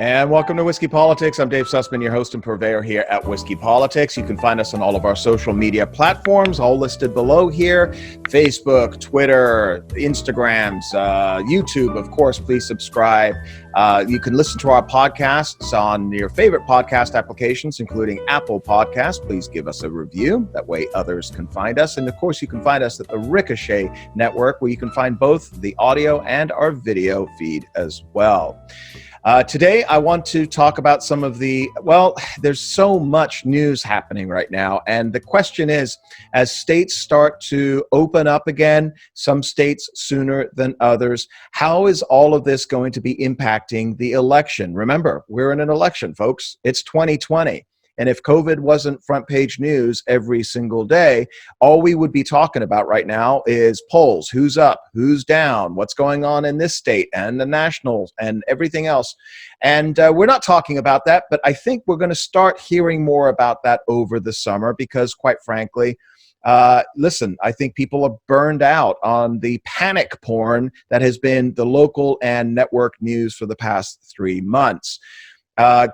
And welcome to Whiskey Politics. I'm Dave Sussman, your host and purveyor here at Whiskey Politics. You can find us on all of our social media platforms, all listed below here. Facebook, Twitter, Instagrams, YouTube, of course. Please subscribe. You can listen to our podcasts on your favorite podcast applications, including Apple Podcasts. Please give us a review. That way others can find us. And of course, you can find us at the Ricochet Network, where you can find both the audio and our video feed as well. Today, I want to talk about some of there's so much news happening right now. And the question is, as states start to open up again, some states sooner than others, how is all of this going to be impacting the election? Remember, we're in an election, folks. It's 2020. And if COVID wasn't front page news every single day, all we would be talking about right now is polls, who's up, who's down, what's going on in this state and the nationals and everything else. And we're not talking about that, but I think we're going to start hearing more about that over the summer because, quite frankly, listen, I think people are burned out on the panic porn that has been the local and network news for the past 3 months.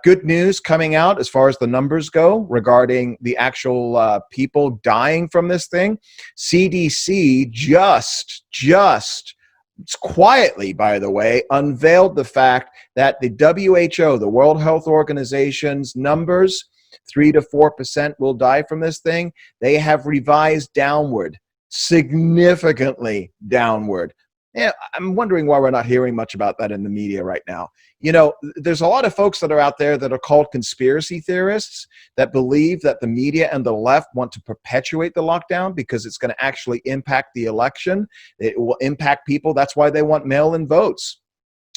Good news coming out as far as the numbers go regarding the actual people dying from this thing. CDC just quietly, by the way, unveiled the fact that the WHO, the World Health Organization's numbers, 3 to 4% will die from this thing. They have revised downward, significantly downward. Yeah, I'm wondering why we're not hearing much about that in the media right now. You know, there's a lot of folks that are out there that are called conspiracy theorists that believe that the media and the left want to perpetuate the lockdown because it's going to actually impact the election. It will impact people. That's why they want mail-in votes.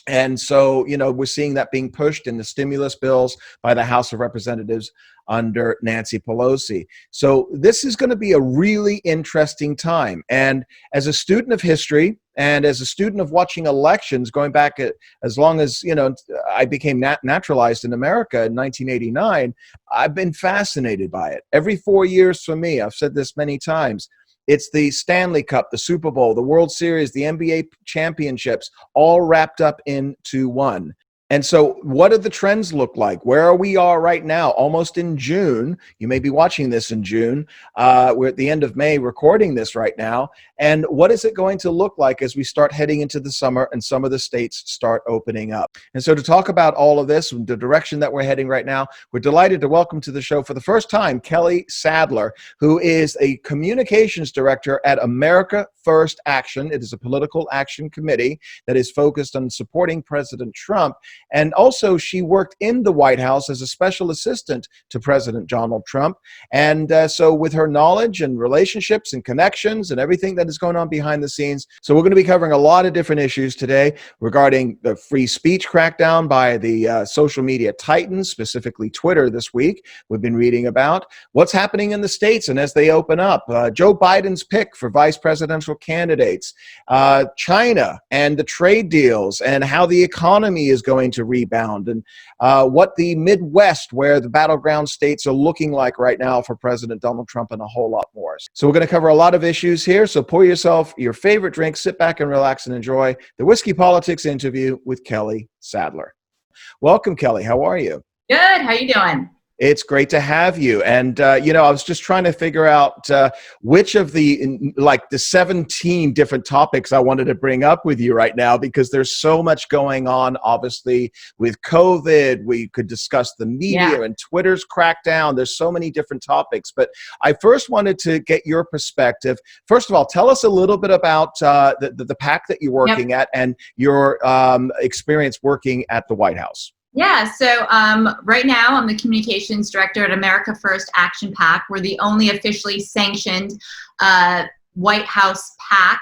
And so, you know, we're seeing that being pushed in the stimulus bills by the House of Representatives under Nancy Pelosi. So this is going to be a really interesting time. And as a student of history and as a student of watching elections going back as long as, you know, I became naturalized in America in 1989, I've been fascinated by it. Every 4 years for me, I've said this many times, it's the Stanley Cup, the Super Bowl, the World Series, the NBA championships, all wrapped up into one. And so what do the trends look like? Where we are right now, almost in June. You may be watching this in June. We're at the end of May recording this right now. And what is it going to look like as we start heading into the summer and some of the states start opening up? And so to talk about all of this, the direction that we're heading right now, we're delighted to welcome to the show for the first time, Kelly Sadler, who is a communications director at America First Action. It is a political action committee that is focused on supporting President Trump. And also, she worked in the White House as a special assistant to President Donald Trump. And so with her knowledge and relationships and connections and everything that is going on behind the scenes. So we're going to be covering a lot of different issues today regarding the free speech crackdown by the social media titans, specifically Twitter this week. We've been reading about what's happening in the states and as they open up. Joe Biden's pick for vice presidential candidates, China and the trade deals and how the economy is going to rebound, and what the Midwest, where the battleground states are looking like right now for President Donald Trump, and a whole lot more. So we're going to cover a lot of issues here. So pour yourself your favorite drink, sit back and relax and enjoy the Whiskey Politics interview with Kelly Sadler. Welcome, Kelly. How are you? Good. How you doing? It's great to have you. And, you know, I was just trying to figure out which of the 17 different topics I wanted to bring up with you right now, because there's so much going on, obviously, with COVID. We could discuss the media and Twitter's crackdown. There's so many different topics. But I first wanted to get your perspective. First of all, tell us a little bit about the PAC that you're working at and your experience working at the White House. Yeah, so right now I'm the communications director at America First Action PAC. We're the only officially sanctioned White House PAC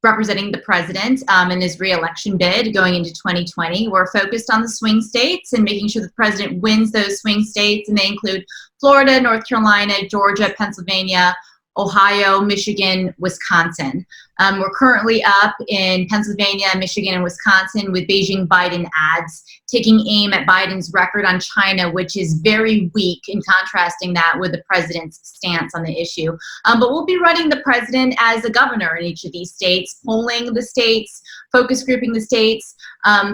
representing the president in his re-election bid going into 2020. We're focused on the swing states and making sure the president wins those swing states, and they include Florida, North Carolina, Georgia, Pennsylvania, Ohio, Michigan, Wisconsin. We're currently up in Pennsylvania, Michigan, and Wisconsin with Beijing Biden ads, taking aim at Biden's record on China, which is very weak, and contrasting that with the president's stance on the issue. But we'll be running the president as a governor in each of these states, polling the states focus grouping the states,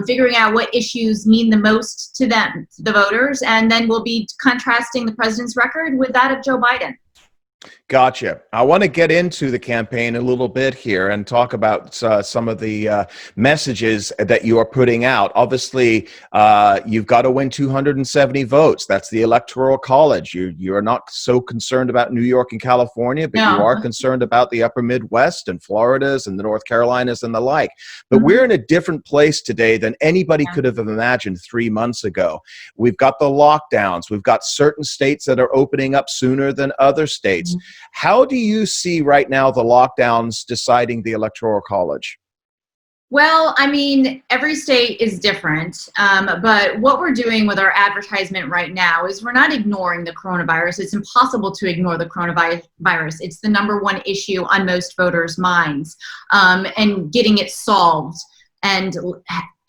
figuring out what issues mean the most to them, to the voters, and then we'll be contrasting the president's record with that of Joe Biden. Gotcha. I want to get into the campaign a little bit here and talk about some of the messages that you are putting out. Obviously, you've got to win 270 votes. That's the Electoral College. You are not so concerned about New York and California, but No. you are concerned about the upper Midwest and Floridas and the North Carolinas and the like. But we're in a different place today than anybody could have imagined 3 months ago. We've got the lockdowns. We've got certain states that are opening up sooner than other states. How do you see right now the lockdowns deciding the Electoral College? Well, I mean, every state is different, but what we're doing with our advertisement right now is we're not ignoring the coronavirus. It's impossible to ignore the coronavirus. It's the #1 issue on most voters' minds, and getting it solved and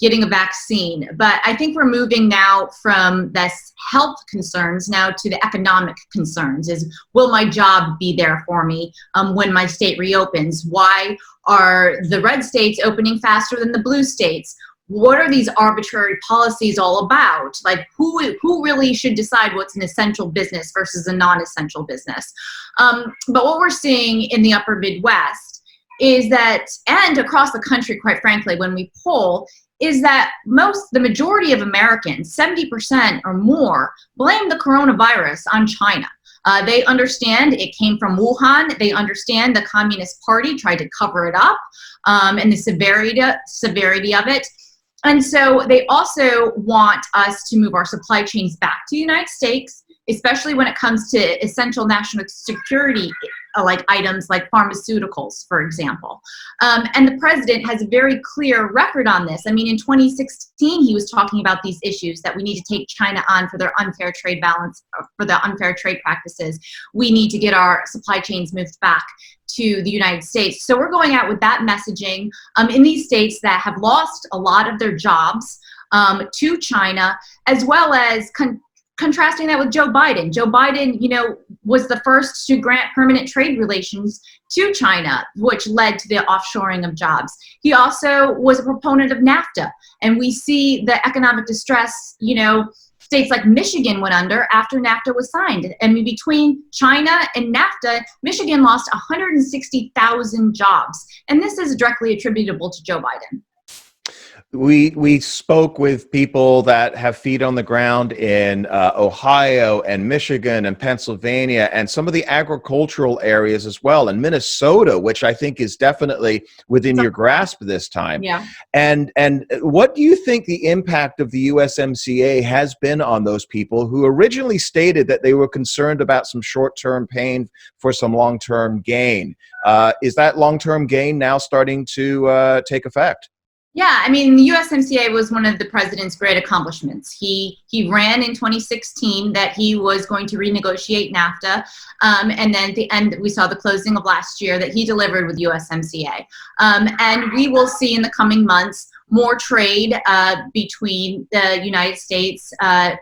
getting a vaccine. But I think we're moving now from this health concerns now to the economic concerns. Is, will my job be there for me when my state reopens? Why are the red states opening faster than the blue states? What are these arbitrary policies all about? Like, who really should decide what's an essential business versus a non-essential business? But what we're seeing in the upper Midwest is that, and across the country, quite frankly, when we poll, is that the majority of Americans, 70% or more, blame the coronavirus on China. They understand it came from Wuhan. They understand the Communist Party tried to cover it up, and the severity of it. And so they also want us to move our supply chains back to the United States, especially when it comes to essential national security like items like pharmaceuticals, for example. And the president has a very clear record on this. I mean, in 2016, he was talking about these issues, that we need to take China on for their unfair trade balance, for the unfair trade practices. We need to get our supply chains moved back to the United States. So we're going out with that messaging in these states that have lost a lot of their jobs to China, as well as contrasting that with Joe Biden. Joe Biden, was the first to grant permanent trade relations to China, which led to the offshoring of jobs. He also was a proponent of NAFTA. And we see the economic distress, states like Michigan went under after NAFTA was signed. I mean, between China and NAFTA, Michigan lost 160,000 jobs. And this is directly attributable to Joe Biden. We spoke with people that have feet on the ground in Ohio and Michigan and Pennsylvania and some of the agricultural areas as well, and Minnesota, which I think is definitely within your grasp this time. Yeah. And what do you think the impact of the USMCA has been on those people who originally stated that they were concerned about some short-term pain for some long-term gain? Is that long-term gain now starting to take effect? Yeah, I mean, the USMCA was one of the president's great accomplishments. He ran in 2016 that he was going to renegotiate NAFTA, and then at the end, we saw the closing of last year that he delivered with USMCA. And we will see in the coming months more trade between the United States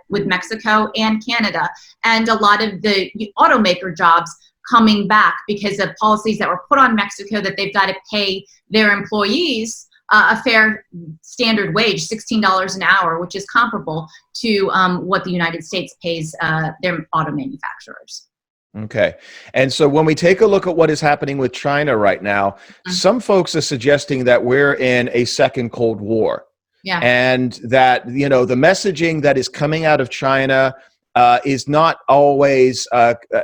with Mexico and Canada, and a lot of the automaker jobs coming back because of policies that were put on Mexico that they've got to pay their employees a fair standard wage, $16 an hour, which is comparable to what the United States pays their auto manufacturers. Okay. And so when we take a look at what is happening with China right now, some folks are suggesting that we're in a second Cold War. Yeah. And that, the messaging that is coming out of China is not always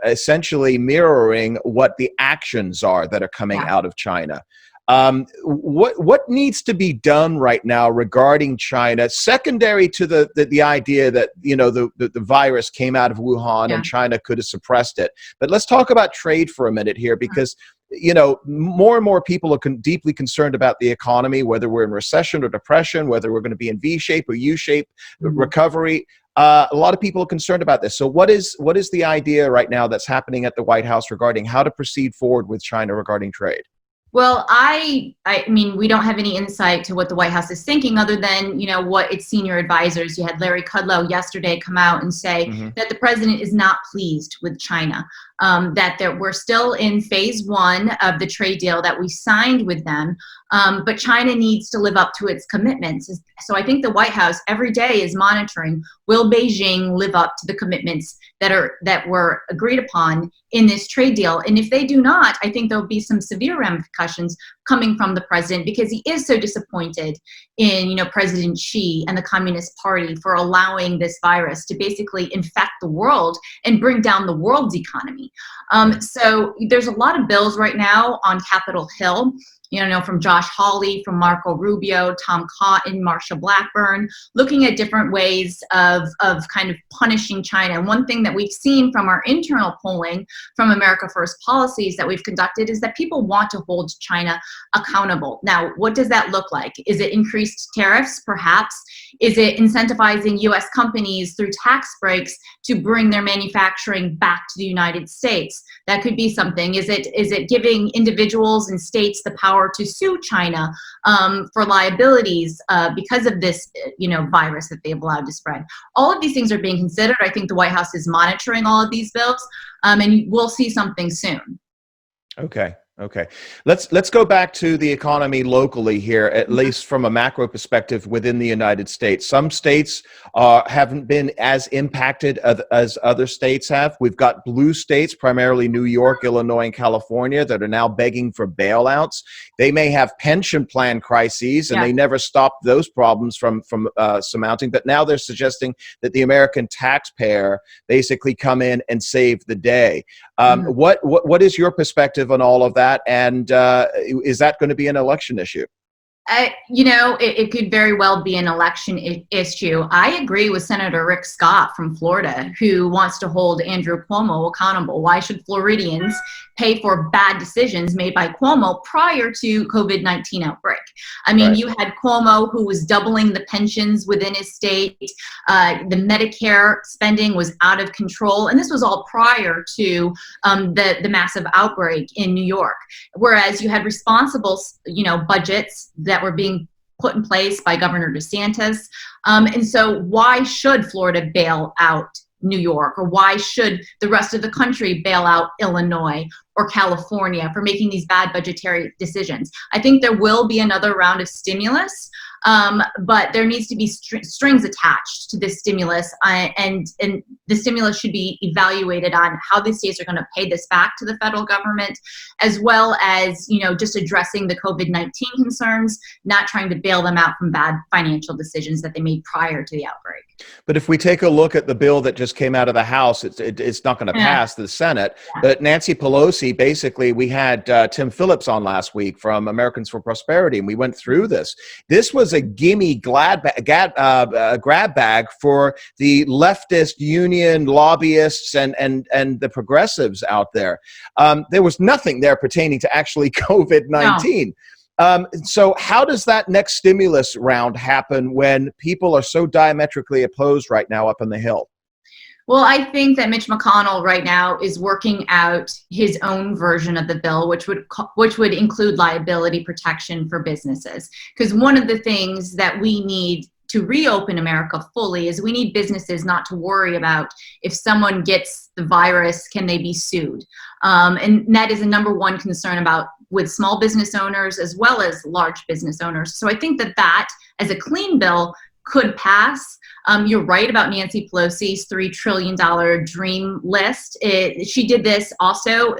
essentially mirroring what the actions are that are coming out of China. What needs to be done right now regarding China, secondary to the idea that the virus came out of Wuhan and China could have suppressed it? But let's talk about trade for a minute here, because more and more people are deeply concerned about the economy, whether we're in recession or depression, whether we're going to be in V-shape or U-shape recovery. A lot of people are concerned about this. So what is the idea right now that's happening at the White House regarding how to proceed forward with China regarding trade? Well, I mean, we don't have any insight to what the White House is thinking other than, what its senior advisors. You had Larry Kudlow yesterday come out and say that the president is not pleased with China. that we're still in phase 1 of the trade deal that we signed with them, but China needs to live up to its commitments. So I think the White House every day is monitoring, will Beijing live up to the commitments that were agreed upon in this trade deal? And if they do not, I think there'll be some severe ramifications coming from the president, because he is so disappointed in, President Xi and the Communist Party for allowing this virus to basically infect the world and bring down the world's economy. So there's a lot of bills right now on Capitol Hill, from Josh Hawley, from Marco Rubio, Tom Cotton, Marsha Blackburn, looking at different ways of kind of punishing China. And one thing that we've seen from our internal polling from America First policies that we've conducted is that people want to hold China accountable. Now, what does that look like? Is it increased tariffs, perhaps? Is it incentivizing U.S. companies through tax breaks to bring their manufacturing back to the United States? That could be something. Is it giving individuals and states the power to sue China for liabilities because of this, virus that they've allowed to spread? All of these things are being considered. I think the White House is monitoring all of these bills, and we'll see something soon. Okay. Let's go back to the economy locally here, at least from a macro perspective within the United States. Some states haven't been as impacted as other states have. We've got blue states, primarily New York, Illinois, and California, that are now begging for bailouts. They may have pension plan crises, and they never stopped those problems from surmounting. But now they're suggesting that the American taxpayer basically come in and save the day. What is your perspective on all of that? And is that going to be an election issue? It could very well be an election issue. I agree with Senator Rick Scott from Florida, who wants to hold Andrew Cuomo accountable. Why should Floridians pay for bad decisions made by Cuomo prior to COVID-19 outbreak? I mean, you had Cuomo, who was doubling the pensions within his state. The Medicare spending was out of control. And this was all prior to the massive outbreak in New York. Whereas you had responsible, budgets that were being put in place by Governor DeSantis. And so why should Florida bail out New York? Or why should the rest of the country bail out Illinois or California for making these bad budgetary decisions? I think there will be another round of stimulus, but there needs to be strings attached to this stimulus, and the stimulus should be evaluated on how the states are going to pay this back to the federal government, as well as, just addressing the COVID-19 concerns, not trying to bail them out from bad financial decisions that they made prior to the outbreak. But if we take a look at the bill that just came out of the House, it's not going to pass the Senate. But Nancy Pelosi, basically, we had Tim Phillips on last week from Americans for Prosperity, and we went through this. This was a gimme grab bag for the leftist union lobbyists and the progressives out there. There was nothing there pertaining to actually COVID-19. So how does that next stimulus round happen when people are so diametrically opposed right now up on the Hill? Well, I think that Mitch McConnell right now is working out his own version of the bill, which would include liability protection for businesses. Because one of the things that we need to reopen America fully is we need businesses not to worry about if someone gets the virus, can they be sued? And that is a number one concern with small business owners as well as large business owners. So I think that as a clean bill could pass. You're right about Nancy Pelosi's $3 trillion dream list. She did this also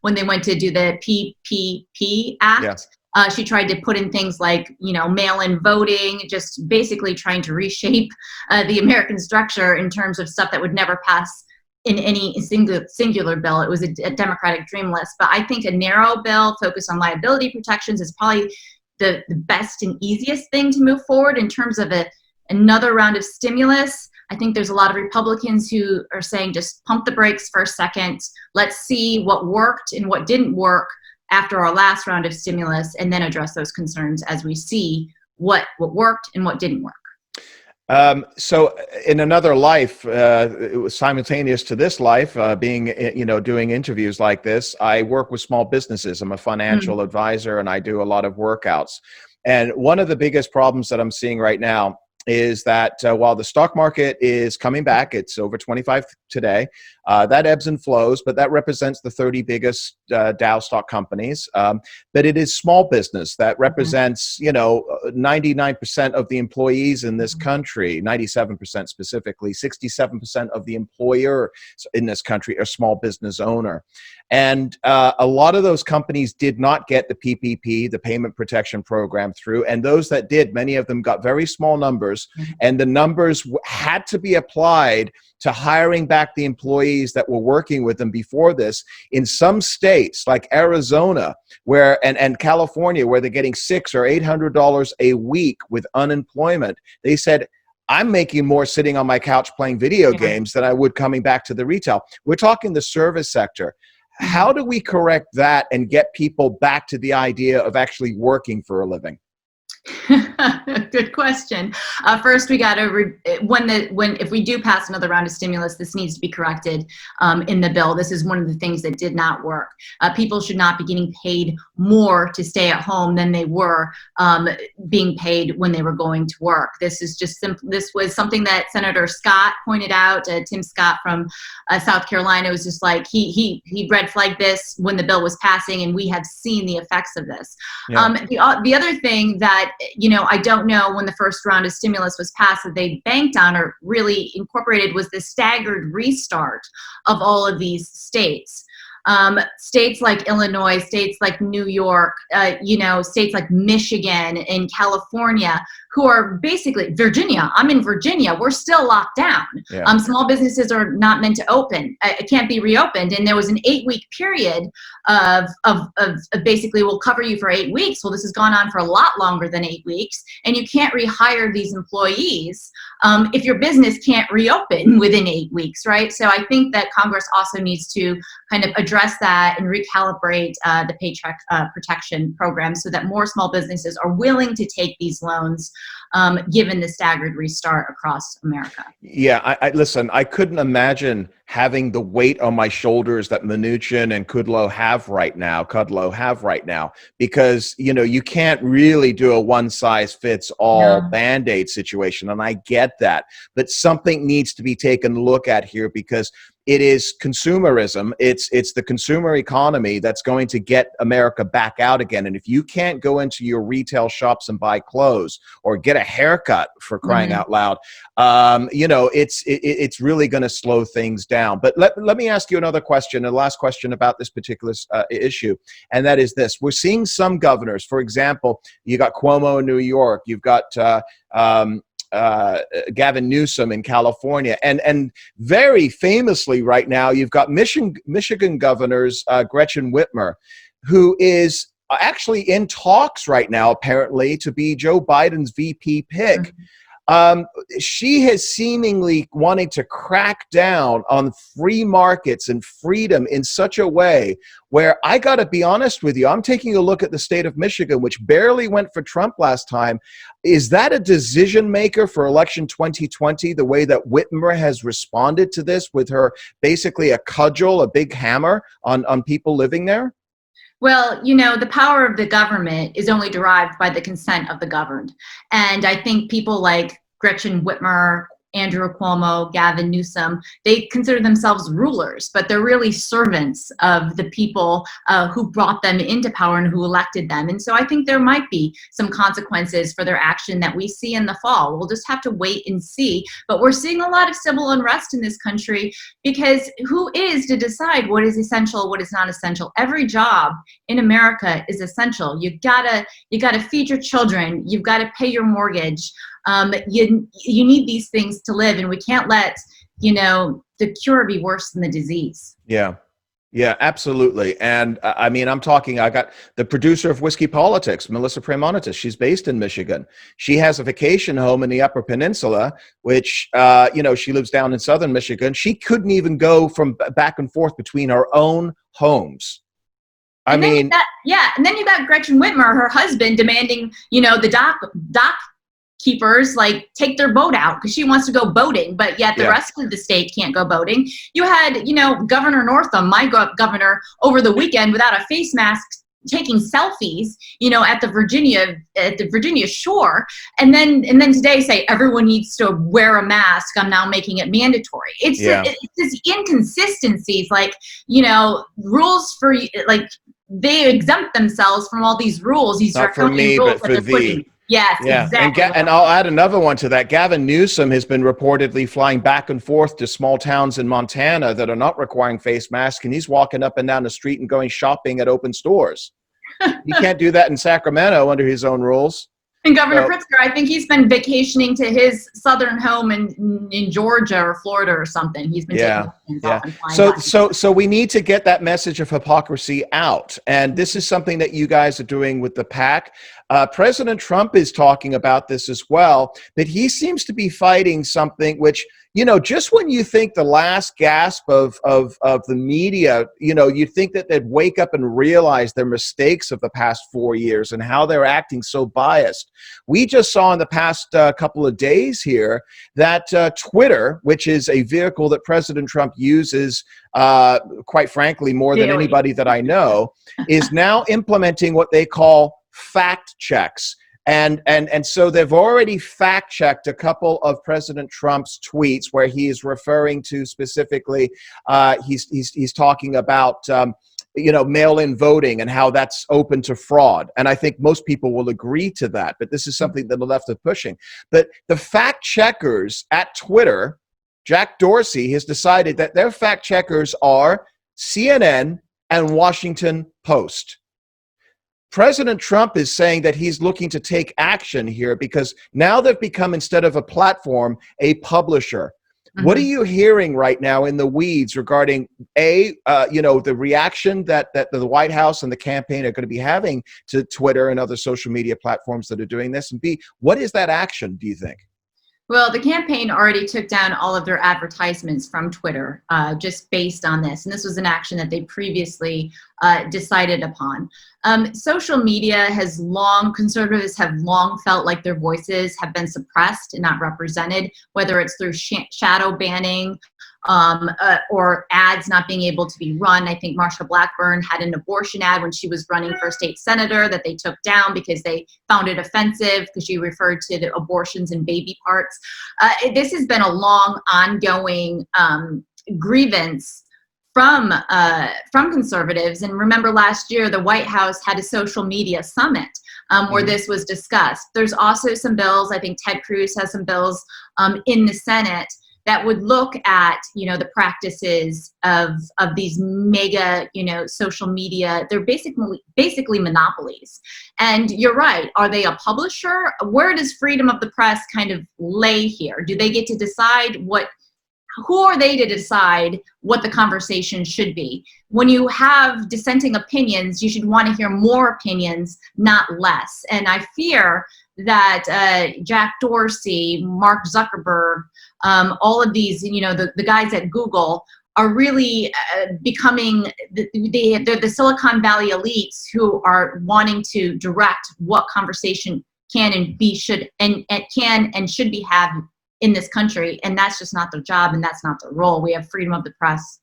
when they went to do the PPP Act. Yeah. She tried to put in things like, mail-in voting, just basically trying to reshape the American structure in terms of stuff that would never pass in any singular bill. It was a Democratic dream list. But I think a narrow bill focused on liability protections is probably the best and easiest thing to move forward in terms of another round of stimulus. I think there's a lot of Republicans who are saying just pump the brakes for a second. Let's see what worked and what didn't work after our last round of stimulus, and then address those concerns as we see what worked and what didn't work. So in another life, it was simultaneous to this life, being, doing interviews like this, I work with small businesses. I'm a financial advisor, and I do a lot of workouts. And one of the biggest problems that I'm seeing right now is that while the stock market is coming back, it's over 25 today, that ebbs and flows, but that represents the 30 biggest Dow stock companies. But it is small business that represents, 99% of the employees in this country, 97% specifically, 67% of the employer in this country are small business owner. And a lot of those companies did not get the PPP, the Payment Protection Program, through. And those that did, many of them got very small numbers. And the numbers had to be applied to hiring back the employees that were working with them before this. In some states, like Arizona, and California, where they're getting $600 or $800 a week with unemployment, they said, I'm making more sitting on my couch playing video games than I would coming back to the retail. We're talking the service sector. How do we correct that and get people back to the idea of actually working for a living? Good question. First, we got to if we do pass another round of stimulus, this needs to be corrected in the bill. This is one of the things that did not work. People should not be getting paid more to stay at home than they were being paid when they were going to work. This is just this was something that Senator Scott pointed out. Tim Scott from South Carolina was just like he red flagged this when the bill was passing, and we have seen the effects of this. Yeah. The other thing that I don't know when the first round of stimulus was passed that they banked on or really incorporated was the staggered restart of all of these states. States like Illinois, states like New York, states like Michigan and California, who are basically Virginia. I'm in Virginia. We're still locked down. Yeah. Small businesses are not meant to open. It can't be reopened. And there was an 8-week period of basically we'll cover you for 8 weeks. Well, this has gone on for a lot longer than 8 weeks, and you can't rehire these employees if your business can't reopen within 8 weeks, right? So I think that Congress also needs to kind of address that and recalibrate the Paycheck Protection Program so that more small businesses are willing to take these loans, given the staggered restart across America. Yeah, listen, I couldn't imagine having the weight on my shoulders that Mnuchin and Kudlow have right now, because, you can't really do a one-size-fits-all Band-Aid situation, and I get that. But something needs to be taken a look at here, because it is consumerism. It's the consumer economy that's going to get America back out again. And if you can't go into your retail shops and buy clothes or get a haircut, for crying out loud, it's really going to slow things down. But let me ask you another question, the last question about this particular issue, and that is this. We're seeing some governors, for example, you got Cuomo in New York, you've got Gavin Newsom in California, and very famously right now, you've got Michigan governors Gretchen Whitmer, who is actually in talks right now, apparently, to be Joe Biden's VP pick. She has seemingly wanting to crack down on free markets and freedom in such a way where, I got to be honest with you, I'm taking a look at the state of Michigan, which barely went for Trump last time. Is that a decision maker for election 2020, the way that Whitmer has responded to this with her basically a cudgel, a big hammer on people living there? Well, the power of the government is only derived by the consent of the governed. And I think people like Gretchen Whitmer, Andrew Cuomo, Gavin Newsom, they consider themselves rulers, but they're really servants of the people who brought them into power and who elected them. And so I think there might be some consequences for their action that we see in the fall. We'll just have to wait and see. But we're seeing a lot of civil unrest in this country, because who is to decide what is essential, what is not essential? Every job in America is essential. You gotta feed your children. You've got to pay your mortgage. You need these things to live, and we can't let, the cure be worse than the disease. Yeah, absolutely. And I got the producer of Whiskey Politics, Melissa Praemonitus. She's based in Michigan. She has a vacation home in the Upper Peninsula, which, she lives down in Southern Michigan. She couldn't even go from back and forth between her own homes. And then you got Gretchen Whitmer, her husband, demanding, the dock keepers take their boat out because she wants to go boating, but yet the rest of the state can't go boating. You had, Governor Northam, my governor, over the weekend without a face mask, taking selfies, at the Virginia shore, and then today say everyone needs to wear a mask. I'm now making it mandatory. It's this inconsistencies, like, rules for, like, they exempt themselves from all these rules, these Not for me, rules but for thee. Yes, Yeah, exactly. and I'll add another one to that. Gavin Newsom has been reportedly flying back and forth to small towns in Montana that are not requiring face masks, and he's walking up and down the street and going shopping at open stores. He can't do that in Sacramento under his own rules. And Governor Pritzker, I think he's been vacationing to his southern home in Georgia or Florida or something. He's been taking off and flying back. So we need to get that message of hypocrisy out. And this is something that you guys are doing with the PAC. President Trump is talking about this as well, but he seems to be fighting something which, just when you think the last gasp of the media, you think that they'd wake up and realize their mistakes of the past 4 years and how they're acting so biased. We just saw in the past couple of days here that Twitter, which is a vehicle that President Trump uses, quite frankly, more than anybody that I know, is now implementing what they call fact checks. And so they've already fact checked a couple of President Trump's tweets where he is referring to specifically, he's talking about, mail-in voting and how that's open to fraud. And I think most people will agree to that, but this is something that the left is pushing. But the fact checkers at Twitter, Jack Dorsey, has decided that their fact checkers are CNN and Washington Post. President Trump is saying that he's looking to take action here because now they've become, instead of a platform, a publisher. Mm-hmm. What are you hearing right now in the weeds regarding the reaction that the White House and the campaign are going to be having to Twitter and other social media platforms that are doing this? And B, what is that action, do you think? Well, the campaign already took down all of their advertisements from Twitter just based on this. And this was an action that they previously decided upon. Social media conservatives have long felt like their voices have been suppressed and not represented, whether it's through shadow banning or ads not being able to be run. I think Marsha Blackburn had an abortion ad when she was running for state senator that they took down because they found it offensive because she referred to the abortions and baby parts. This has been a long, ongoing grievance from conservatives. And remember, last year, the White House had a social media summit where this was discussed. There's also some bills, I think Ted Cruz has some bills in the Senate that would look at, the practices of these mega, social media. They're basically monopolies. And you're right. Are they a publisher? Where does freedom of the press kind of lay here? Do they get to decide who are they to decide what the conversation should be? When you have dissenting opinions, you should want to hear more opinions, not less. And I fear that Jack Dorsey, Mark Zuckerberg, all of these, the guys at Google are really becoming, they're the Silicon Valley elites who are wanting to direct what conversation can and should be had in this country. And that's just not their job, and that's not their role. We have freedom of the press.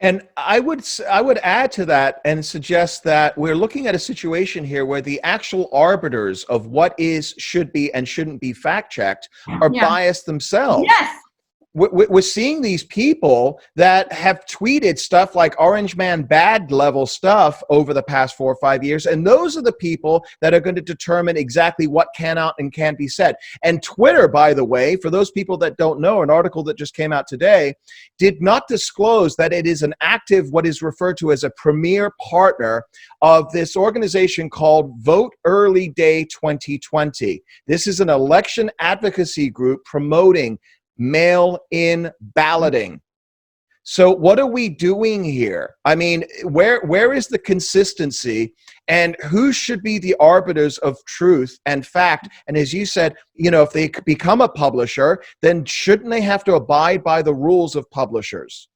And I would add to that and suggest that we're looking at a situation here where the actual arbiters of what should be and shouldn't be fact-checked are biased themselves. Yes. We're seeing these people that have tweeted stuff like Orange Man bad level stuff over the past 4 or 5 years. And those are the people that are going to determine exactly what cannot and can't be said. And Twitter, by the way, for those people that don't know, an article that just came out today did not disclose that it is an active, what is referred to as a premier partner of this organization called Vote Early Day 2020. This is an election advocacy group promoting mail-in balloting. So what are we doing here? I mean, where is the consistency, and who should be the arbiters of truth and fact? And as you said, if they become a publisher, then shouldn't they have to abide by the rules of publishers?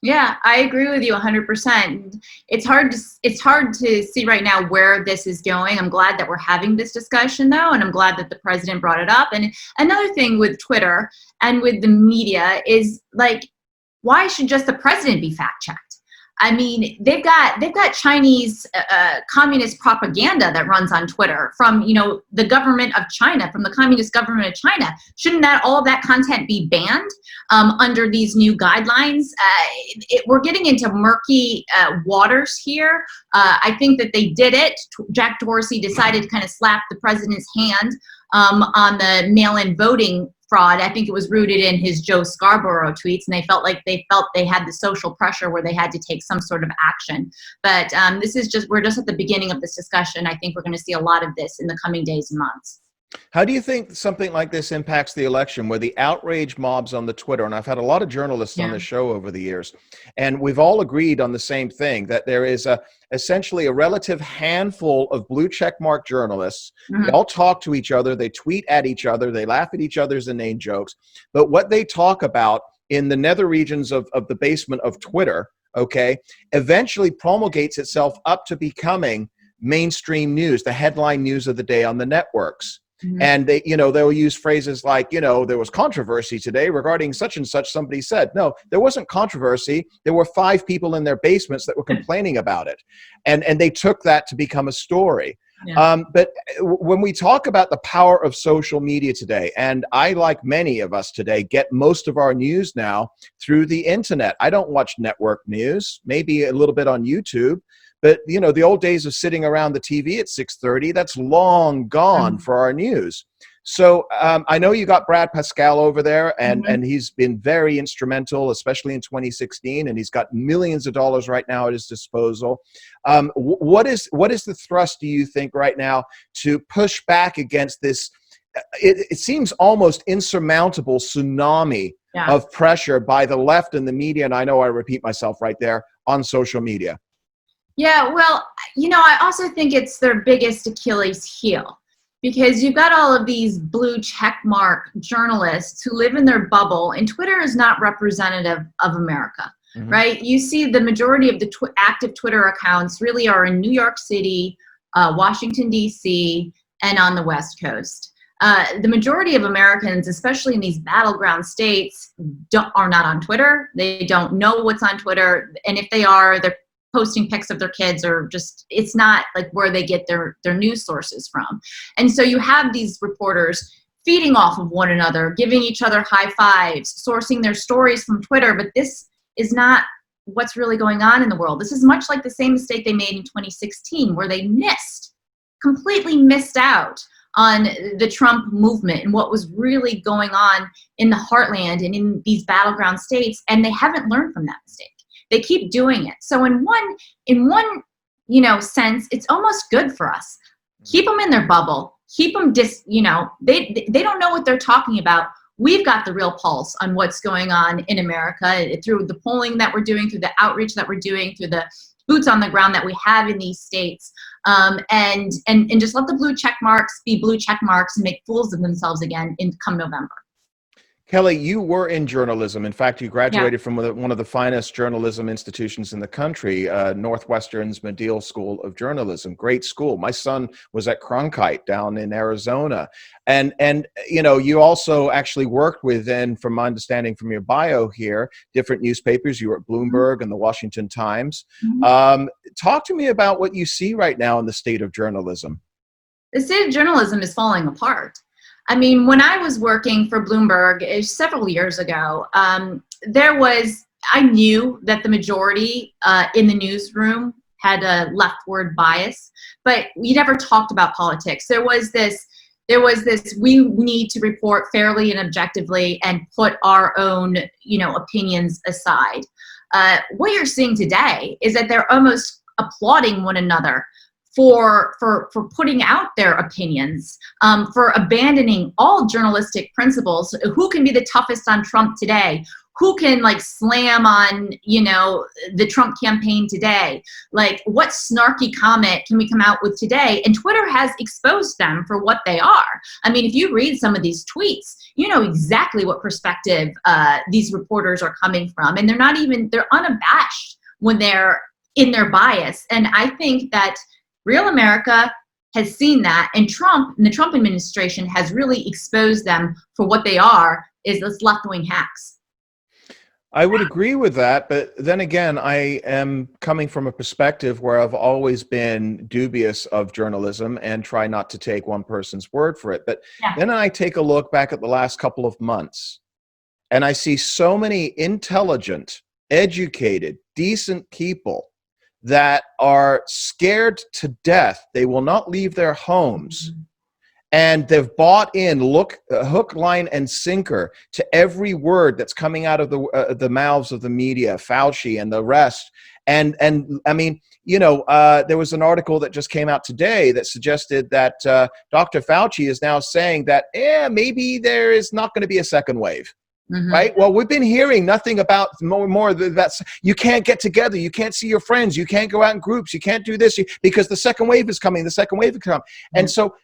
Yeah, I agree with you 100%. It's hard to see right now where this is going. I'm glad that we're having this discussion, though, and I'm glad that the president brought it up. And another thing with Twitter and with the media is, like, why should just the president be fact-checked? I mean, they've got Chinese communist propaganda that runs on Twitter from, the government of China, from the communist government of China. Shouldn't all of that content be banned under these new guidelines? We're getting into murky waters here. I think that they did it. Jack Dorsey decided to kind of slap the president's hand on the mail-in voting fraud. I think it was rooted in his Joe Scarborough tweets, and they felt they had the social pressure where they had to take some sort of action. But we're just at the beginning of this discussion. I think we're going to see a lot of this in the coming days and months. How do you think something like this impacts the election, where the outrage mobs on the Twitter, and I've had a lot of journalists on the show over the years, and we've all agreed on the same thing, that there is essentially a relative handful of blue checkmark journalists. They all talk to each other, they tweet at each other, they laugh at each other's inane jokes, but what they talk about in the nether regions of the basement of Twitter, eventually promulgates itself up to becoming mainstream news, the headline news of the day on the networks. And they'll use phrases like, there was controversy today regarding such and such, somebody said. No, there wasn't controversy. There were 5 people in their basements that were complaining about it. And they took that to become a story. But when we talk about the power of social media today, and I, like many of us today, get most of our news now through the internet. I don't watch network news, maybe a little bit on YouTube. But, the old days of sitting around the TV at 6:30, that's long gone for our news. So I know you got Brad Pascal over there, and he's been very instrumental, especially in 2016, and he's got millions of dollars right now at his disposal. What is the thrust, do you think, right now to push back against this, it seems almost insurmountable tsunami of pressure by the left and the media, and I know I repeat myself right there, on social media? Yeah, well, I also think it's their biggest Achilles heel, because you've got all of these blue checkmark journalists who live in their bubble, and Twitter is not representative of America, right? You see the majority of the active Twitter accounts really are in New York City, Washington, D.C., and on the West Coast. The majority of Americans, especially in these battleground states, are not on Twitter. They don't know what's on Twitter, and if they are, they're posting pics of their kids, or just, it's not like where they get their news sources from. And so you have these reporters feeding off of one another, giving each other high fives, sourcing their stories from Twitter, but this is not what's really going on in the world. This is much like the same mistake they made in 2016, where they completely missed out on the Trump movement and what was really going on in the heartland and in these battleground states, and they haven't learned from that mistake. They keep doing it. So in one sense, it's almost good for us. Keep them in their bubble. Keep them they don't know what they're talking about. We've got the real pulse on what's going on in America through the polling that we're doing, through the outreach that we're doing, through the boots on the ground that we have in these states, and just let the blue check marks be blue check marks and make fools of themselves again come November. Kelly, you were in journalism. In fact, you graduated from one of the finest journalism institutions in the country, Northwestern's Medill School of Journalism. Great school. My son was at Cronkite down in Arizona. And you also actually worked with, and from my understanding from your bio here, different newspapers. You were at Bloomberg and the Washington Times. Talk to me about what you see right now in the state of journalism. The state of journalism is falling apart. I mean, when I was working for Bloomberg several years ago, I knew that the majority in the newsroom had a leftward bias, but we never talked about politics. There was this, we need to report fairly and objectively and put our own, opinions aside. What you're seeing today is that they're almost applauding one another for putting out their opinions, for abandoning all journalistic principles. Who can be the toughest on Trump today? Who can slam on, the Trump campaign today? What snarky comment can we come out with today? And Twitter has exposed them for what they are. I mean, if you read some of these tweets, you know exactly what perspective these reporters are coming from. And they're unabashed when they're in their bias. And I think that real America has seen that, and Trump and the Trump administration has really exposed them for what they are, is those left-wing hacks. I would agree with that, but then again, I am coming from a perspective where I've always been dubious of journalism and try not to take one person's word for it. But Yeah. then I take a look back at the last couple of months, and I see so many intelligent, educated, decent people that are scared to death. They will not leave their homes. And they've bought in, hook, line, and sinker to every word that's coming out of the mouths of the media, Fauci and the rest. And I mean, there was an article that just came out today that suggested that Dr. Fauci is now saying that, maybe there is not going to be a second wave. Right. Well, we've been hearing nothing about more that you can't get together. You can't see your friends. You can't go out in groups. You can't do this because the second wave is coming. The second wave is coming. And so,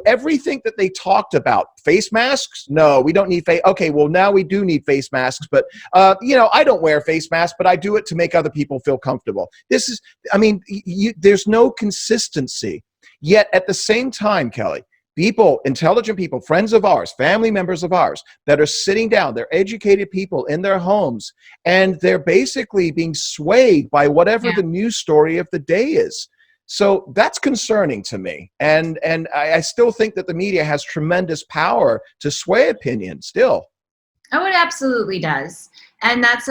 everything that they talked about, face masks. No, we don't need face. Okay. Well, now we do need face masks. But, I don't wear a face mask, but I do it to make other people feel comfortable. There's no consistency. Yet at the same time, Kelly, people, intelligent people, friends of ours, family members of ours that are sitting down, they're educated people in their homes, and they're basically being swayed by whatever the news story of the day is. So that's concerning to me. And I still think that the media has tremendous power to sway opinion still. Oh, it absolutely does. And that's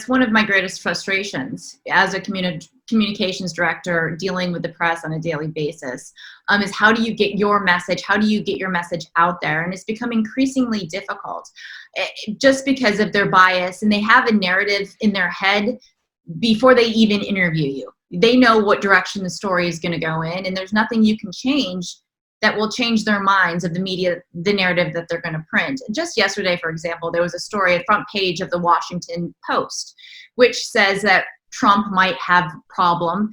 one of my greatest frustrations as a communications director dealing with the press on a daily basis, is how do you get your message? How do you get your message out there? And it's become increasingly difficult just because of their bias, and they have a narrative in their head before they even interview you. They know what direction the story is going to go in, and there's nothing you can change that will change their minds of the media, the narrative that they're going to print. Just yesterday, for example, there was a story at front page of the Washington Post, which says that Trump might have problem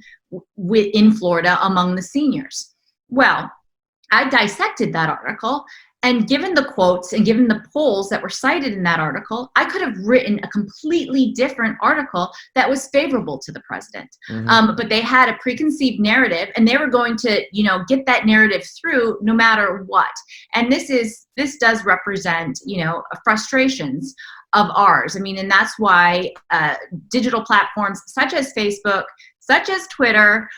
in Florida among the seniors. Well, I dissected that article, and given the quotes and given the polls that were cited in that article, I could have written a completely different article that was favorable to the president. But they had a preconceived narrative, and they were going to, get that narrative through no matter what. And this does represent, frustrations of ours. And that's why digital platforms such as Facebook, such as Twitter,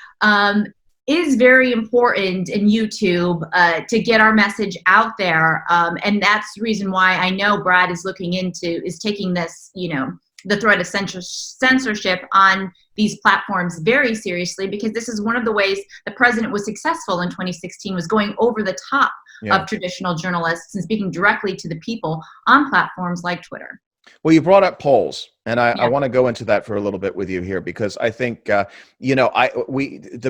is very important in YouTube to get our message out there. And that's the reason why I know Brad is taking this, the threat of censorship on these platforms very seriously, because this is one of the ways the president was successful in 2016, was going over the top of traditional journalists and speaking directly to the people on platforms like Twitter. Well, you brought up polls, and I want to go into that for a little bit with you here, because I think, the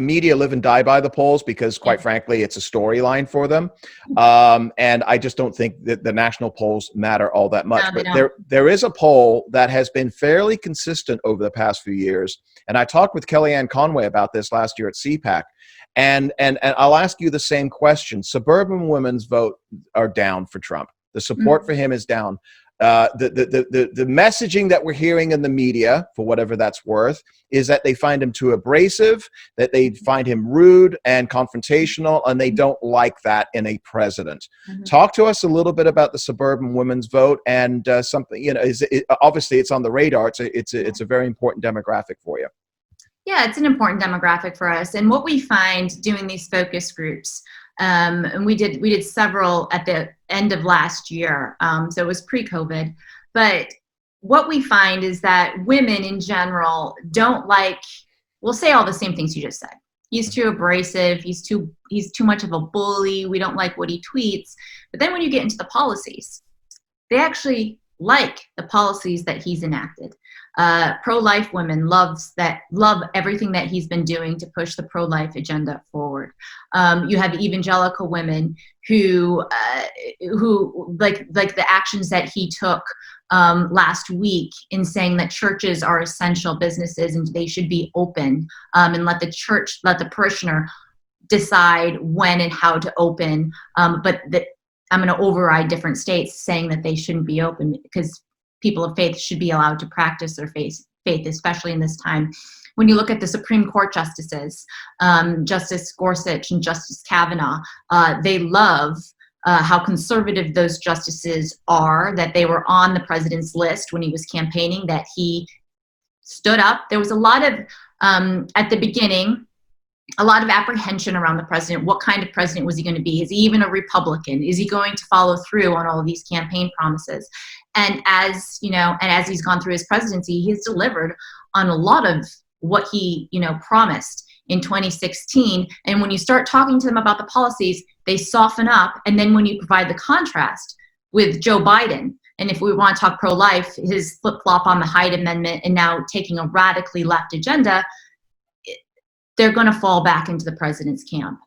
media live and die by the polls because, quite frankly, it's a storyline for them. And I just don't think that the national polls matter all that much. No, but there is a poll that has been fairly consistent over the past few years. And I talked with Kellyanne Conway about this last year at CPAC. And I'll ask you the same question. Suburban women's vote are down for Trump. The support for him is down. The messaging that we're hearing in the media, for whatever that's worth, is that they find him too abrasive, that they find him rude and confrontational, and they don't like that in a president. Talk to us a little bit about the suburban women's vote and something. Obviously it's on the radar. It's a very important demographic for you. Yeah, it's an important demographic for us. And what we find doing these focus groups, and we did several at the end of last year, so it was pre-COVID. But what we find is that women in general will say all the same things you just said. He's too abrasive. He's too much of a bully. We don't like what he tweets. But then when you get into the policies, they actually like the policies that he's enacted. Pro-life women love everything that he's been doing to push the pro-life agenda forward. You have evangelical women who like the actions that he took last week in saying that churches are essential businesses and they should be open, and let the parishioner decide when and how to open. But that I'm going to override different states saying that they shouldn't be open, because people of faith should be allowed to practice their faith, especially in this time. When you look at the Supreme Court justices, Justice Gorsuch and Justice Kavanaugh, they love how conservative those justices are, that they were on the president's list when he was campaigning, that he stood up. There was a lot of, at the beginning, a lot of apprehension around the president. What kind of president was he going to be? Is he even a Republican? Is he going to follow through on all of these campaign promises? And as you know, and as he's gone through his presidency, he's delivered on a lot of what he, promised in 2016. And when you start talking to them about the policies, they soften up. And then when you provide the contrast with Joe Biden, and if we want to talk pro-life, his flip-flop on the Hyde Amendment and now taking a radically left agenda, they're going to fall back into the president's camp.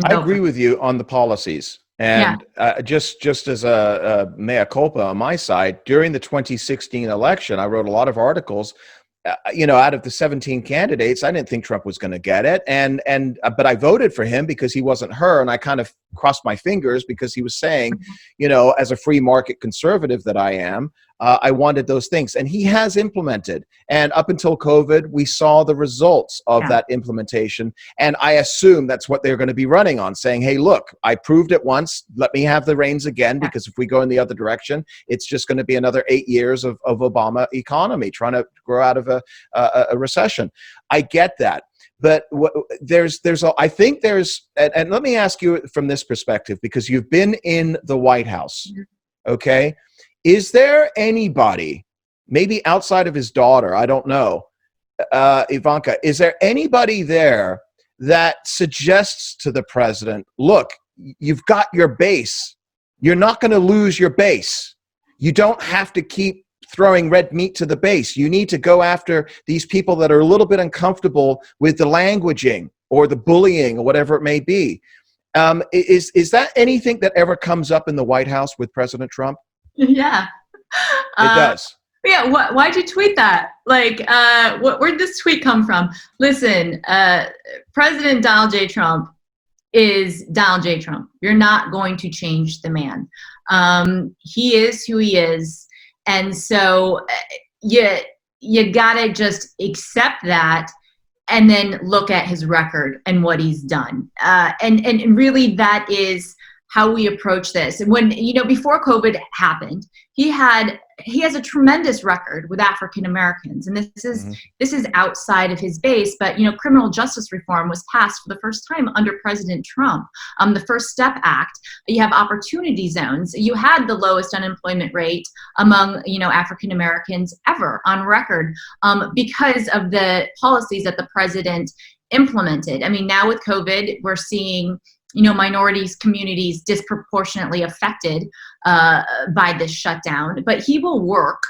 I agree with you on the policies. And just as a mea culpa on my side, during the 2016 election, I wrote a lot of articles. Out of the 17 candidates, I didn't think Trump was going to get it, but I voted for him because he wasn't her, and I kind of crossed my fingers because he was saying, as a free market conservative that I am, I wanted those things, and he has implemented. And up until COVID, we saw the results of that implementation, and I assume that's what they're going to be running on, saying, "Hey, look, I proved it once. Let me have the reins again, because if we go in the other direction, it's just going to be another 8 years of Obama economy trying to grow out of a recession." I get that. But I think there's, and let me ask you from this perspective, because you've been in the White House, okay? Is there anybody, maybe outside of his daughter, I don't know, Ivanka, is there anybody there that suggests to the president, look, you've got your base. You're not going to lose your base. You don't have to keep throwing red meat to the base. You need to go after these people that are a little bit uncomfortable with the languaging or the bullying or whatever it may be. Is that anything that ever comes up in the White House with President Trump? Yeah. It does. Yeah. Why'd you tweet that? Like, where'd this tweet come from? Listen, President Donald J. Trump is Donald J. Trump. You're not going to change the man. He is who he is. And so you gotta just accept that and then look at his record and what he's done. And really that is how we approach this. And when, before COVID happened, he has a tremendous record with African Americans. And this is outside of his base, but, criminal justice reform was passed for the first time under President Trump. The First Step Act, you have opportunity zones. You had the lowest unemployment rate among, African Americans ever on record, because of the policies that the president implemented. I mean, now with COVID, we're seeing minorities, communities disproportionately affected by this shutdown, but he will work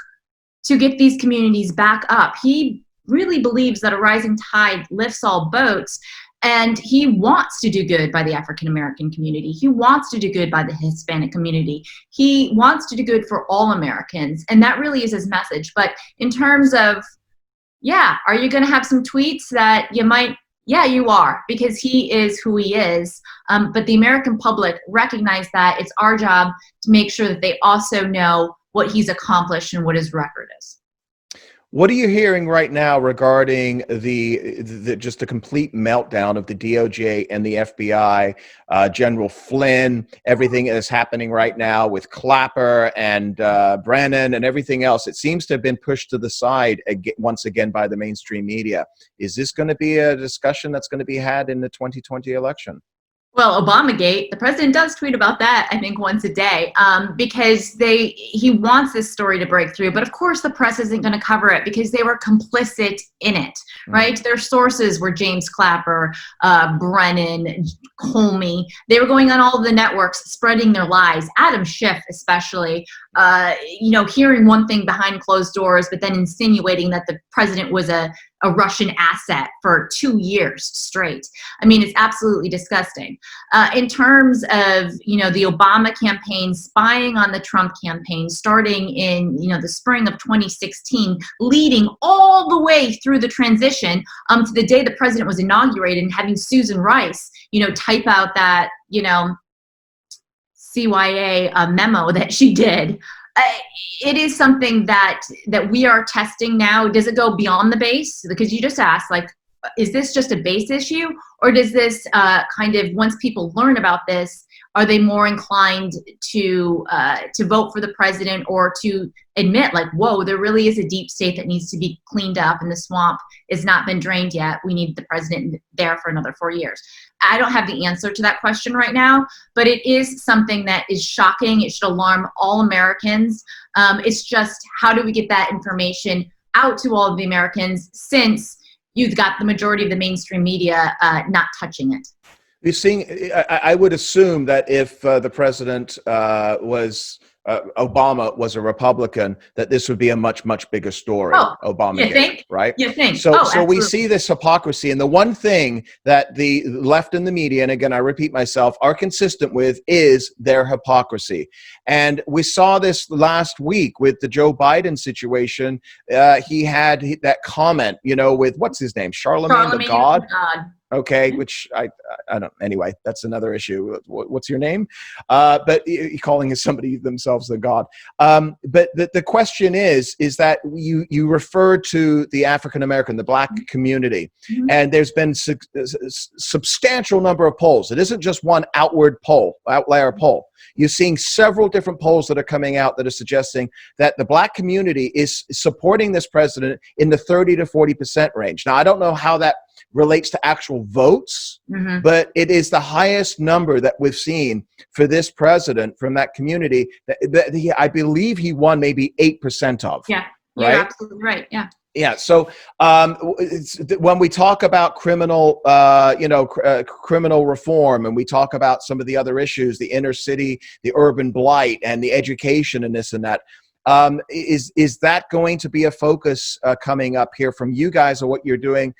to get these communities back up. He really believes that a rising tide lifts all boats, and he wants to do good by the African American community. He wants to do good by the Hispanic community. He wants to do good for all Americans, and that really is his message. But in terms of, are you going to have some tweets that you might? Yeah, you are, because he is who he is. But the American public recognize that. It's our job to make sure that they also know what he's accomplished and what his record is. What are you hearing right now regarding the just the complete meltdown of the DOJ and the FBI, General Flynn, everything that is happening right now with Clapper and Brennan and everything else? It seems to have been pushed to the side once again by the mainstream media. Is this going to be a discussion that's going to be had in the 2020 election? Well, Obamagate, the president does tweet about that, I think, once a day, because he wants this story to break through. But of course, the press isn't going to cover it because they were complicit in it, right? Their sources were James Clapper, Brennan, Comey. They were going on all of the networks, spreading their lies. Adam Schiff, especially, hearing one thing behind closed doors, but then insinuating that the president was a Russian asset for 2 years straight. I mean, it's absolutely disgusting. In terms of, the Obama campaign spying on the Trump campaign, starting in, the spring of 2016, leading all the way through the transition to the day the president was inaugurated, and having Susan Rice, type out that, CYA memo that she did. It is something that we are testing now. Does it go beyond the base? Because you just asked, like, is this just a base issue, or does this kind of, once people learn about this, Are they more inclined to vote for the president, or to admit, like, whoa, there really is a deep state that needs to be cleaned up, and the swamp has not been drained yet. We need the president there for another 4 years. I don't have the answer to that question right now, but it is something that is shocking. It should alarm all Americans. It's just, how do we get that information out to all of the Americans, since you've got the majority of the mainstream media not touching it? You're seeing, I would assume that if the president Obama was a Republican, that this would be a much, much bigger story. Oh, Obama, you think? right? You think? So we see this hypocrisy, and the one thing that the left and the media, and again, I repeat myself, are consistent with is their hypocrisy. And we saw this last week with the Joe Biden situation. He had that comment, with what's his name, Charlemagne the God. Okay, which I don't. Anyway, that's another issue. What's your name? But calling somebody themselves the god. But the question is that you refer to the African American, the Black community, and there's been substantial number of polls. It isn't just one outlier poll. You're seeing several different polls that are coming out that are suggesting that the Black community is supporting this president in the 30 to 40% range. Now, I don't know how that relates to actual votes, but it is the highest number that we've seen for this president from that community that I believe he won maybe 8% of. Yeah, you're absolutely right. Yeah. Yeah. So when we talk about criminal reform, and we talk about some of the other issues, the inner city, the urban blight, and the education, and this and that, is that going to be a focus coming up here from you guys, or what you're doing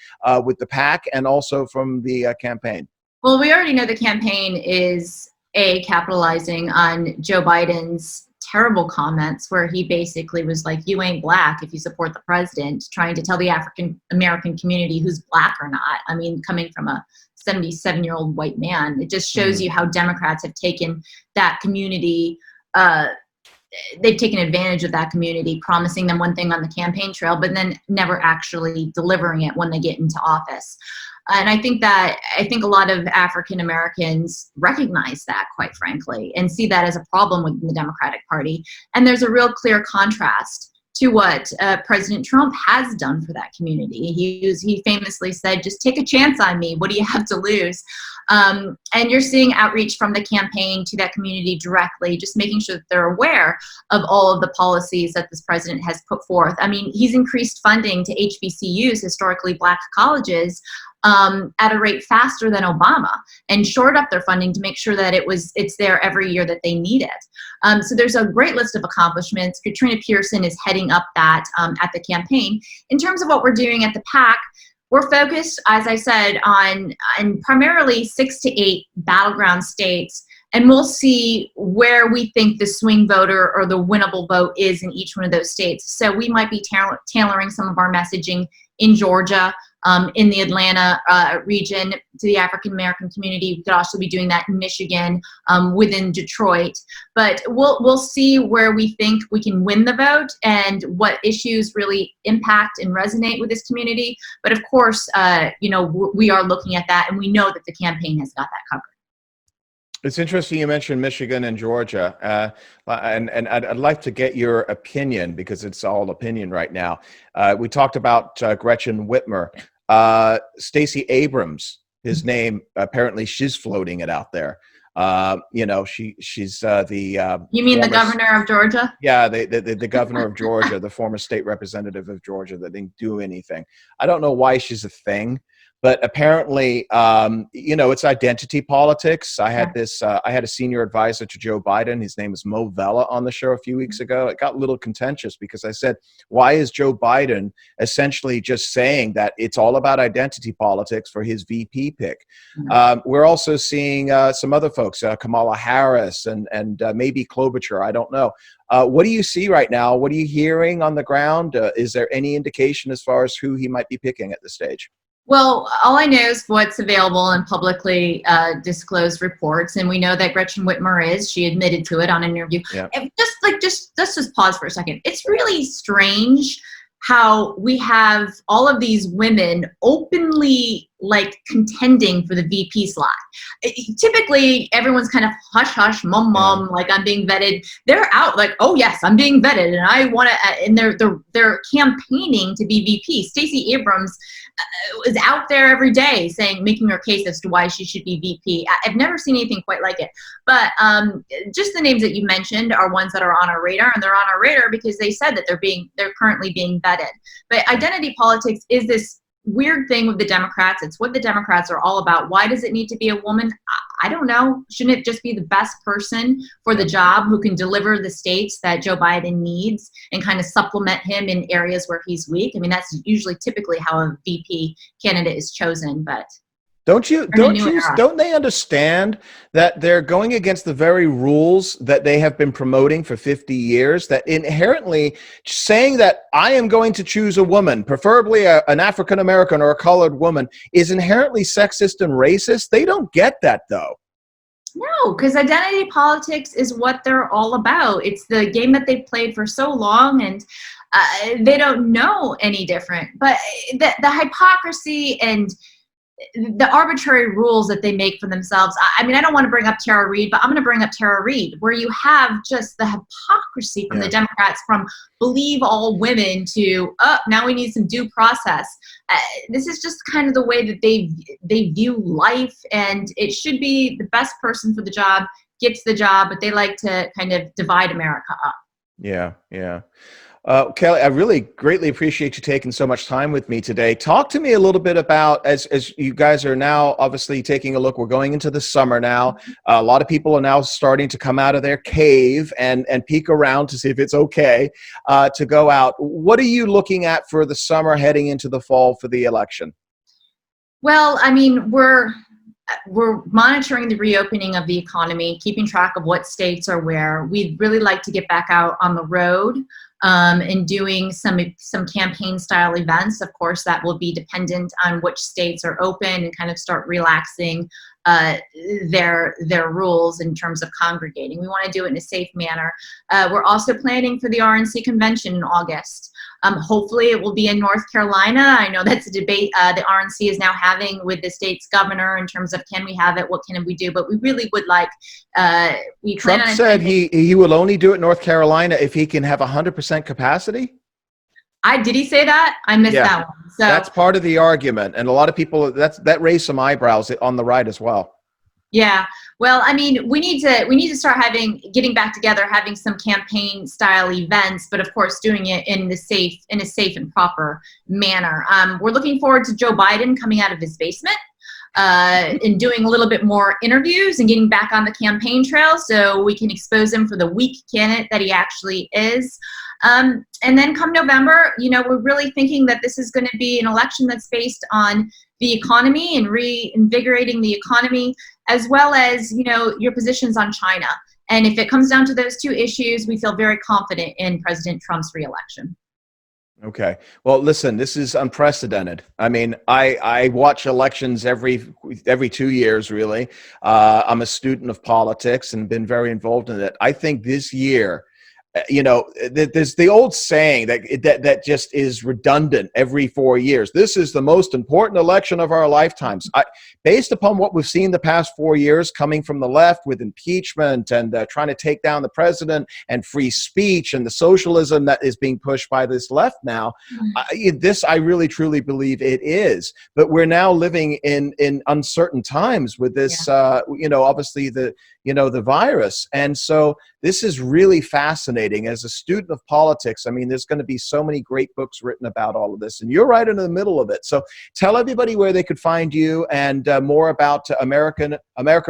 with the PAC, and also from the campaign? Well, we already know the campaign is capitalizing on Joe Biden's terrible comments, where he basically was like, you ain't Black if you support the president, trying to tell the African American community who's Black or not. I mean, coming from a 77-year-old white man, it just shows you how Democrats have taken that community. They've taken advantage of that community, promising them one thing on the campaign trail, but then never actually delivering it when they get into office. And I think a lot of African Americans recognize that, quite frankly, and see that as a problem within the Democratic Party. And there's a real clear contrast to what President Trump has done for that community. He famously said, just take a chance on me. What do you have to lose? And you're seeing outreach from the campaign to that community directly, just making sure that they're aware of all of the policies that this president has put forth. I mean, he's increased funding to HBCUs, historically Black colleges, at a rate faster than Obama, and shored up their funding to make sure that it's there every year that they need it. So there's a great list of accomplishments. Katrina Pearson is heading up that at the campaign. In terms of what we're doing at the PAC, we're focused, as I said, on primarily 6 to 8 battleground states, and we'll see where we think the swing voter or the winnable vote is in each one of those states. So we might be tailoring some of our messaging in Georgia, in the Atlanta region to the African American community. We could also be doing that in Michigan, within Detroit. But we'll see where we think we can win the vote and what issues really impact and resonate with this community. But of course, we are looking at that, and we know that the campaign has got that covered. It's interesting you mentioned Michigan and Georgia, and I'd like to get your opinion, because it's all opinion right now. We talked about Gretchen Whitmer. Stacey Abrams, his name, apparently she's floating it out there. She's the... You mean the governor of Georgia? Yeah, the governor of Georgia, the former state representative of Georgia that didn't do anything. I don't know why she's a thing. But apparently, it's identity politics. I had a senior advisor to Joe Biden. His name is Mo Vela on the show a few weeks ago. It got a little contentious because I said, why is Joe Biden essentially just saying that it's all about identity politics for his VP pick? We're also seeing some other folks, Kamala Harris and maybe Klobuchar. I don't know. What do you see right now? What are you hearing on the ground? Is there any indication as far as who he might be picking at this stage? Well, all I know is what's available in publicly disclosed reports, and we know that Gretchen Whitmer is. She admitted to it on an interview. Yeah. Let's just pause for a second. It's really strange how we have all of these women openly like contending for the VP slot. Typically, everyone's kind of hush hush, mum mum, like I'm being vetted. They're out like, oh yes, I'm being vetted, and I want to. And they're campaigning to be VP. Stacey Abrams is out there every day making her case as to why she should be VP. I've never seen anything quite like it. But just the names that you mentioned are ones that are on our radar, and they're on our radar because they said that they're currently being vetted. But identity politics is this weird thing with the Democrats. It's what the Democrats are all about. Why does it need to be a woman? I don't know. Shouldn't it just be the best person for the job who can deliver the states that Joe Biden needs and kind of supplement him in areas where he's weak? I mean, that's usually typically how a VP candidate is chosen, but don't they understand that they're going against the very rules that they have been promoting for 50 years, that inherently saying that I am going to choose a woman, preferably an African-American or a colored woman, is inherently sexist and racist? They don't get that, though. No, because identity politics is what they're all about. It's the game that they've played for so long, and they don't know any different. But the hypocrisy and the arbitrary rules that they make for themselves. I mean, I don't want to bring up Tara Reid, but I'm going to bring up Tara Reid, where you have just the hypocrisy from the Democrats, from believe all women to, now we need some due process. This is just kind of the way that they view life, and it should be the best person for the job gets the job, but they like to kind of divide America up. Yeah, yeah. Kelly, I really greatly appreciate you taking so much time with me today. Talk to me a little bit about, as you guys are now obviously taking a look, we're going into the summer now. A lot of people are now starting to come out of their cave and peek around to see if it's okay to go out. What are you looking at for the summer heading into the fall for the election? Well, I mean, we're monitoring the reopening of the economy, keeping track of what states are where. We'd really like to get back out on the road and doing some campaign style events. Of course, that will be dependent on which states are open and kind of start relaxing their rules in terms of congregating. We want to do it in a safe manner. We're also planning for the RNC convention in August. Hopefully it will be in North Carolina. I know that's a debate the RNC is now having with the state's governor in terms of can we have it, what can we do, but we really would like, Trump said he will only do it in North Carolina if he can have 100% capacity? Did he say that? I missed that one. So that's part of the argument, and a lot of people that raised some eyebrows on the right as well. Yeah, well, I mean, we need to start getting back together, having some campaign style events, but of course doing it in a safe and proper manner. We're looking forward to Joe Biden coming out of his basement and doing a little bit more interviews and getting back on the campaign trail so we can expose him for the weak candidate that he actually is. And then come November, we're really thinking that this is going to be an election that's based on the economy and reinvigorating the economy, as well as, your positions on China. And if it comes down to those two issues, we feel very confident in President Trump's reelection. Okay. Well, listen, this is unprecedented. I mean, I watch elections every 2 years, really. I'm a student of politics and been very involved in it. I think this year, there's the old saying that just is redundant every 4 years. This is the most important election of our lifetimes. Based upon what we've seen the past 4 years coming from the left with impeachment and trying to take down the president and free speech and the socialism that is being pushed by this left now, I really truly believe it is. But we're now living in uncertain times with this, obviously the virus. And so this is really fascinating. As a student of politics, I mean, there's going to be so many great books written about all of this, and you're right in the middle of it. So tell everybody where they could find you and more about America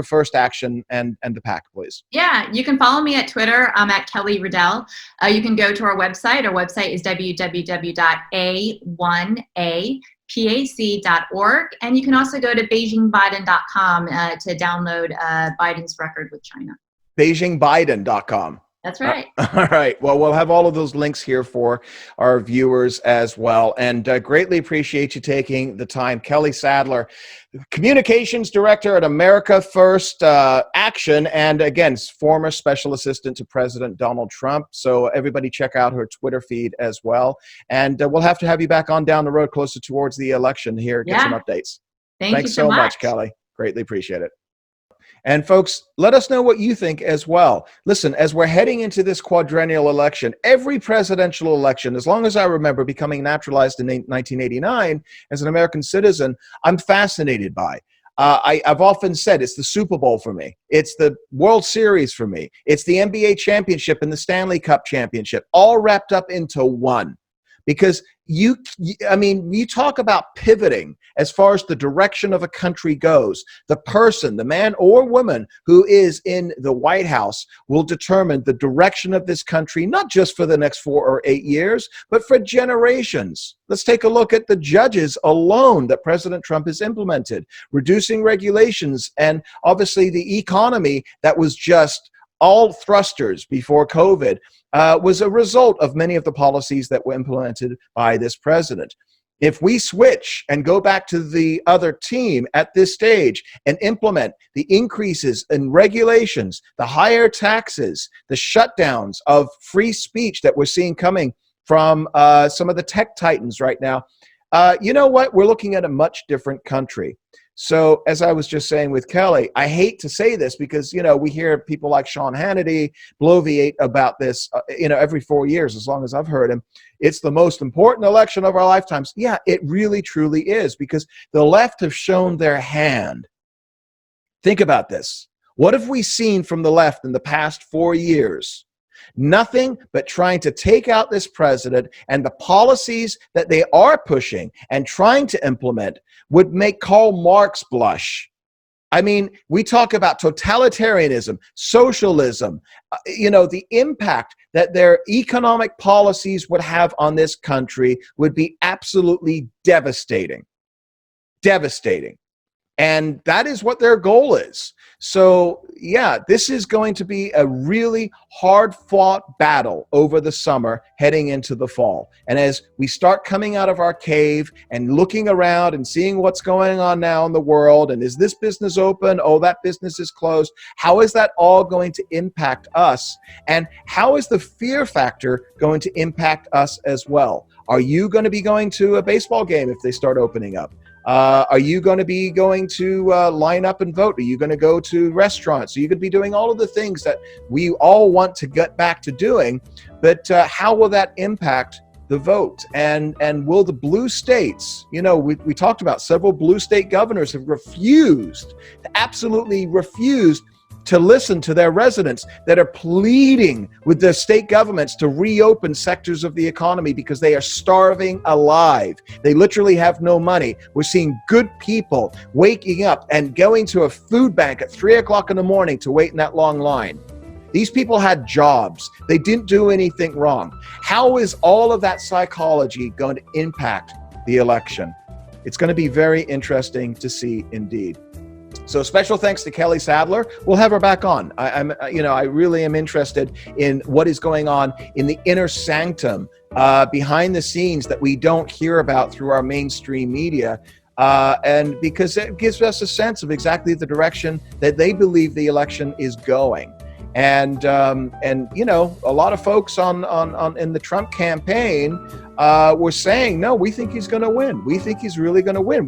First Action and the PAC, please. Yeah, you can follow me at Twitter. I'm at Kelly Riddell. You can go to our website. Our website is www.a1apac.org. And you can also go to BeijingBiden.com to download Biden's record with China. BeijingBiden.com. That's right. All right. Well, we'll have all of those links here for our viewers as well. And greatly appreciate you taking the time. Kelly Sadler, Communications Director at America First Action, and again, former Special Assistant to President Donald Trump. So everybody check out her Twitter feed as well. And we'll have to have you back on down the road closer towards the election here, get some updates. Thank you so much, Kelly. Greatly appreciate it. And folks, let us know what you think as well. Listen, as we're heading into this quadrennial election, every presidential election, as long as I remember becoming naturalized in 1989 as an American citizen, I'm fascinated by. I've often said it's the Super Bowl for me. It's the World Series for me. It's the NBA championship and the Stanley Cup championship, all wrapped up into one. Because you talk about pivoting as far as the direction of a country goes. The person, the man or woman who is in the White House will determine the direction of this country, not just for the next 4 or 8 years, but for generations. Let's take a look at the judges alone that President Trump has implemented, reducing regulations, and obviously the economy that was just all thrusters before COVID. Was a result of many of the policies that were implemented by this president. If we switch and go back to the other team at this stage and implement the increases in regulations, the higher taxes, the shutdowns of free speech that we're seeing coming from some of the tech titans right now, you know what? We're looking at a much different country. So as I was just saying with Kelly, I hate to say this because, we hear people like Sean Hannity bloviate about this, every 4 years, as long as I've heard him. It's the most important election of our lifetimes. Yeah, it really, truly is, because the left have shown their hand. Think about this. What have we seen from the left in the past 4 years? Nothing but trying to take out this president, and the policies that they are pushing and trying to implement would make Karl Marx blush. I mean, we talk about totalitarianism, socialism, the impact that their economic policies would have on this country would be absolutely devastating. Devastating. And that is what their goal is. So, yeah, this is going to be a really hard-fought battle over the summer heading into the fall. And as we start coming out of our cave and looking around and seeing what's going on now in the world, and is this business open? Oh, that business is closed. How is that all going to impact us? And how is the fear factor going to impact us as well? Are you going to be going to a baseball game if they start opening up? Are you going to be going to line up and vote? Are you going to go to restaurants? Are you going to be doing all of the things that we all want to get back to doing? But how will that impact the vote? And will the blue states, we talked about several blue state governors have refused, absolutely refused to listen to their residents that are pleading with their state governments to reopen sectors of the economy because they are starving alive. They literally have no money. We're seeing good people waking up and going to a food bank at 3 o'clock in the morning to wait in that long line. These people had jobs. They didn't do anything wrong. How is all of that psychology going to impact the election? It's going to be very interesting to see indeed. So special thanks to Kelly Sadler. We'll have her back on. I really am interested in what is going on in the inner sanctum, behind the scenes that we don't hear about through our mainstream media. And because it gives us a sense of exactly the direction that they believe the election is going. And a lot of folks on in the Trump campaign were saying, no, we think he's going to win. We think he's really going to win.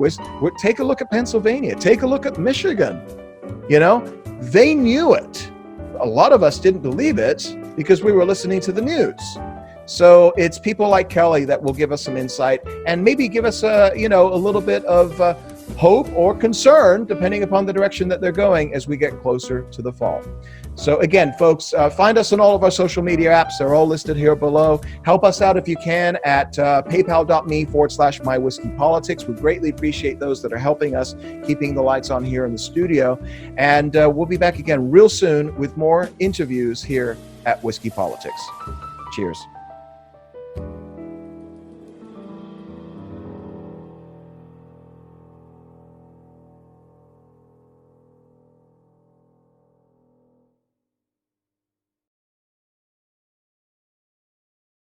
Take a look at Pennsylvania. Take a look at Michigan. They knew it. A lot of us didn't believe it because we were listening to the news. So it's people like Kelly that will give us some insight and maybe give us a little bit of hope or concern, depending upon the direction that they're going as we get closer to the fall. So again, folks, find us on all of our social media apps. They're all listed here below. Help us out if you can at paypal.me/mywhiskeypolitics. We greatly appreciate those that are helping us, keeping the lights on here in the studio. And we'll be back again real soon with more interviews here at Whiskey Politics. Cheers.